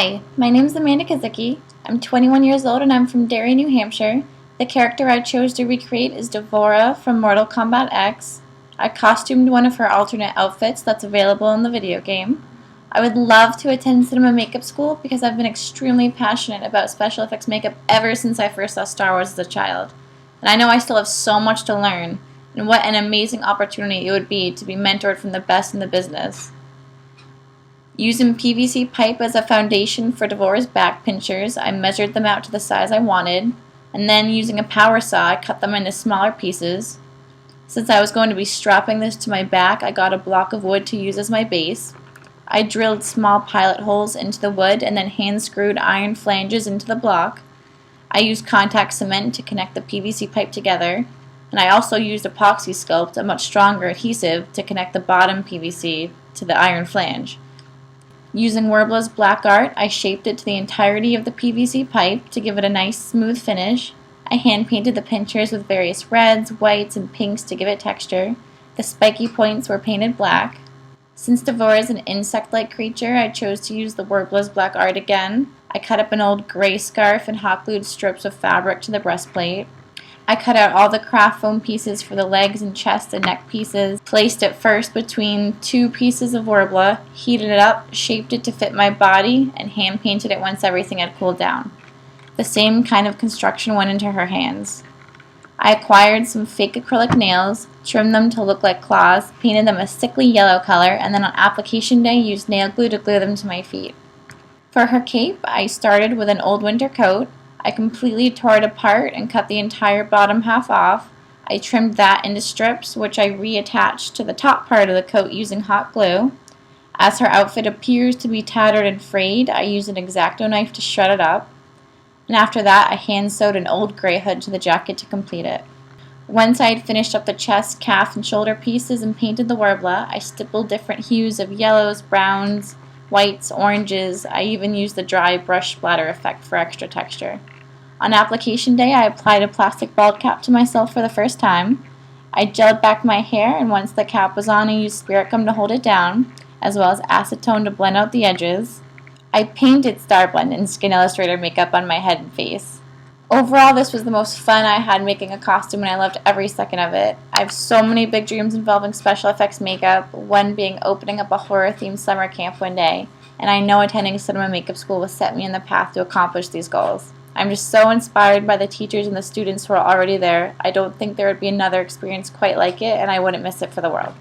Hi, my name is Amanda Kozicki. I'm 21 years old and I'm from Derry, New Hampshire. The character I chose to recreate is Devora from Mortal Kombat X. I costumed one of her alternate outfits that's available in the video game. I would love to attend cinema makeup school because I've been extremely passionate about special effects makeup ever since I first saw Star Wars as a child. And I know I still have so much to learn, and what an amazing opportunity it would be to be mentored from the best in the business. Using PVC pipe as a foundation for Devora's back pinchers, I measured them out to the size I wanted, and then using a power saw, I cut them into smaller pieces. Since I was going to be strapping this to my back, I got a block of wood to use as my base. I drilled small pilot holes into the wood and then hand-screwed iron flanges into the block. I used contact cement to connect the PVC pipe together, and I also used epoxy sculpt, a much stronger adhesive, to connect the bottom PVC to the iron flange. Using Worbla's black art, I shaped it to the entirety of the PVC pipe to give it a nice smooth finish. I hand-painted the pinchers with various reds, whites, and pinks to give it texture. The spiky points were painted black. Since Devora is an insect-like creature, I chose to use the Worbla's black art again. I cut up an old gray scarf and hot-glued strips of fabric to the breastplate. I cut out all the craft foam pieces for the legs and chest and neck pieces, placed it first between two pieces of Worbla, heated it up, shaped it to fit my body, and hand-painted it once everything had cooled down. The same kind of construction went into her hands. I acquired some fake acrylic nails, trimmed them to look like claws, painted them a sickly yellow color, and then on application day used nail glue to glue them to my feet. For her cape, I started with an old winter coat. I completely tore it apart and cut the entire bottom half off. I trimmed that into strips, which I reattached to the top part of the coat using hot glue. As her outfit appears to be tattered and frayed, I used an X-Acto knife to shred it up. And after that, I hand-sewed an old gray hood to the jacket to complete it. Once I had finished up the chest, calf, and shoulder pieces and painted the Worbla, I stippled different hues of yellows, browns, whites, oranges. I even used the dry brush splatter effect for extra texture. On application day, I applied a plastic bald cap to myself for the first time. I gelled back my hair, and once the cap was on, I used spirit gum to hold it down, as well as acetone to blend out the edges. I painted Starblend and Skin Illustrator makeup on my head and face. Overall, this was the most fun I had making a costume, and I loved every second of it. I have so many big dreams involving special effects makeup, one being opening up a horror-themed summer camp one day, and I know attending cinema makeup school will set me in the path to accomplish these goals. I'm just so inspired by the teachers and the students who are already there. I don't think there would be another experience quite like it, and I wouldn't miss it for the world.